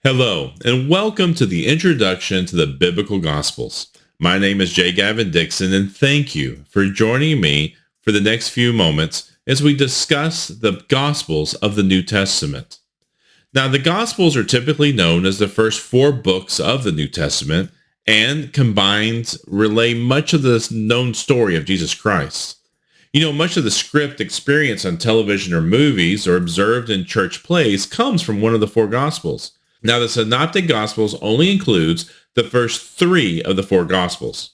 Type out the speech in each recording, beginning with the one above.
Hello, and welcome to the introduction to the Biblical Gospels. My name is J. Gavin Dixon, and thank you for joining me for the next few moments as we discuss the Gospels of the New Testament. Now, the Gospels are typically known as the first four books of the New Testament and combined relay much of the known story of Jesus Christ. Much of the script experienced on television or movies or observed in church plays comes from one of the four Gospels. Now, the Synoptic Gospels only includes the first three of the four Gospels.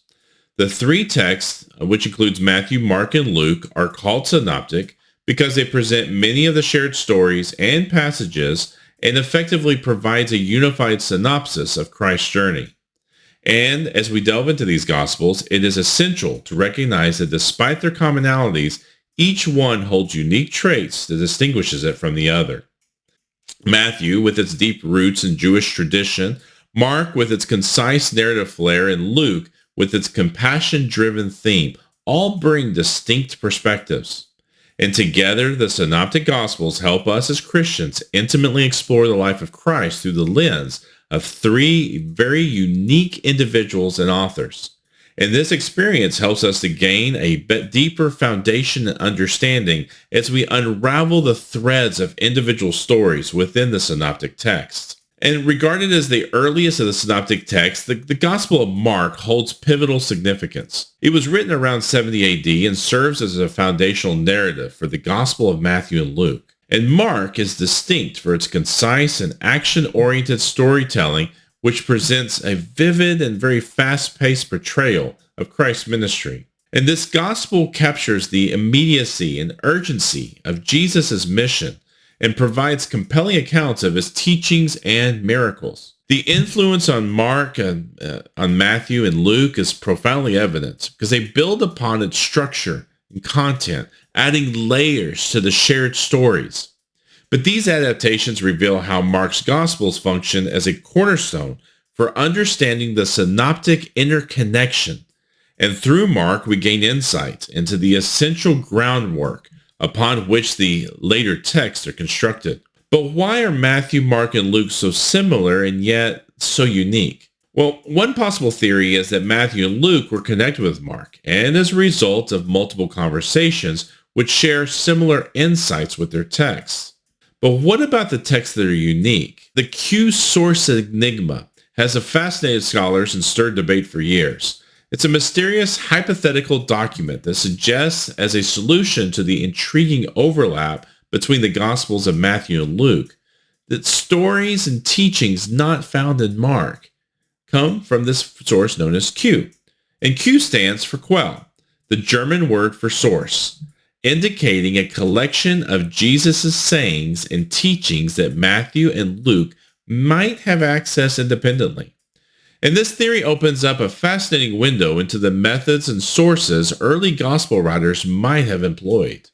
The three texts, which includes Matthew, Mark, and Luke, are called synoptic because they present many of the shared stories and passages and effectively provides a unified synopsis of Christ's journey. And as we delve into these Gospels, it is essential to recognize that despite their commonalities, each one holds unique traits that distinguishes it from the other. Matthew, with its deep roots in Jewish tradition, Mark, with its concise narrative flair, and Luke, with its compassion-driven theme, all bring distinct perspectives. And together, the Synoptic Gospels help us as Christians intimately explore the life of Christ through the lens of three very unique individuals and authors. And this experience helps us to gain a bit deeper foundation and understanding as we unravel the threads of individual stories within the synoptic text. And regarded as the earliest of the synoptic texts, the Gospel of Mark holds pivotal significance. It was written around 70 AD and serves as a foundational narrative for the Gospel of Matthew and Luke. And Mark is distinct for its concise and action-oriented storytelling, which presents a vivid and very fast-paced portrayal of Christ's ministry. And this gospel captures the immediacy and urgency of Jesus' mission and provides compelling accounts of his teachings and miracles. The influence on Mark, on Matthew, and Luke is profoundly evident because they build upon its structure and content, adding layers to the shared stories. But these adaptations reveal how Mark's Gospels function as a cornerstone for understanding the synoptic interconnection. And through Mark, we gain insight into the essential groundwork upon which the later texts are constructed. But why are Matthew, Mark, and Luke so similar and yet so unique? Well, one possible theory is that Matthew and Luke were connected with Mark, and as a result of multiple conversations, would share similar insights with their texts. But what about the texts that are unique? The Q source enigma has fascinated scholars and stirred debate for years. It's a mysterious hypothetical document that suggests as a solution to the intriguing overlap between the Gospels of Matthew and Luke that stories and teachings not found in Mark come from this source known as Q. And Q stands for Quell, the German word for source, indicating a collection of Jesus' sayings and teachings that Matthew and Luke might have accessed independently. And this theory opens up a fascinating window into the methods and sources early gospel writers might have employed.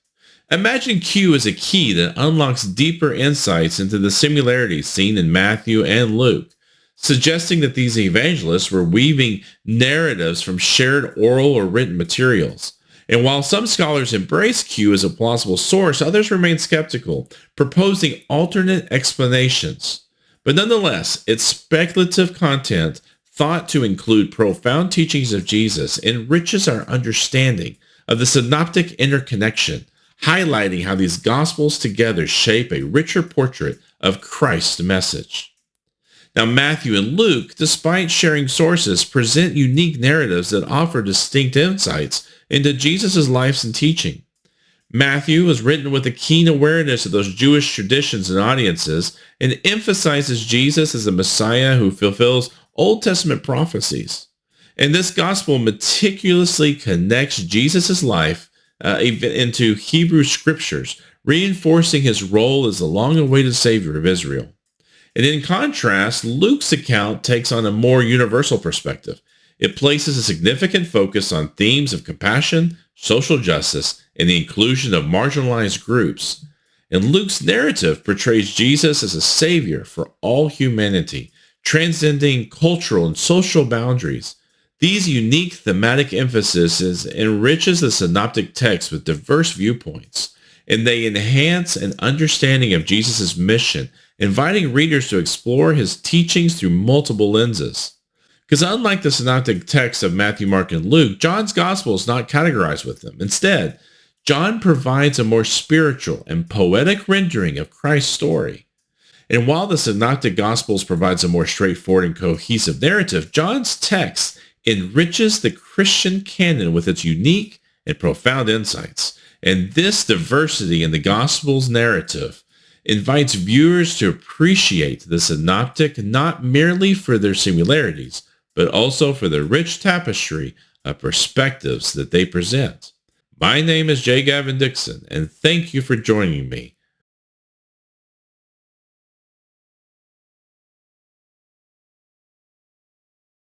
Imagine Q as a key that unlocks deeper insights into the similarities seen in Matthew and Luke, suggesting that these evangelists were weaving narratives from shared oral or written materials. And while some scholars embrace Q as a plausible source, others remain skeptical, proposing alternate explanations. But nonetheless, its speculative content, thought to include profound teachings of Jesus, enriches our understanding of the synoptic interconnection, highlighting how these Gospels together shape a richer portrait of Christ's message. Now, Matthew and Luke, despite sharing sources, present unique narratives that offer distinct insights into Jesus' life and teaching. Matthew was written with a keen awareness of those Jewish traditions and audiences and emphasizes Jesus as a Messiah who fulfills Old Testament prophecies. And this gospel meticulously connects Jesus' life into Hebrew scriptures, reinforcing his role as the long-awaited Savior of Israel. And in contrast, Luke's account takes on a more universal perspective. It places a significant focus on themes of compassion, social justice, and the inclusion of marginalized groups. And Luke's narrative portrays Jesus as a savior for all humanity, transcending cultural and social boundaries. These unique thematic emphases enriches the synoptic text with diverse viewpoints, and they enhance an understanding of Jesus' mission inviting readers to explore his teachings through multiple lenses. Because unlike the synoptic texts of Matthew, Mark, and Luke, John's gospel is not categorized with them. Instead, John provides a more spiritual and poetic rendering of Christ's story. And while the Synoptic Gospels provides a more straightforward and cohesive narrative, John's text enriches the Christian canon with its unique and profound insights. And this diversity in the Gospels narrative invites viewers to appreciate the Synoptic not merely for their similarities, but also for the rich tapestry of perspectives that they present. My name is J. Gavin Dixon, and thank you for joining me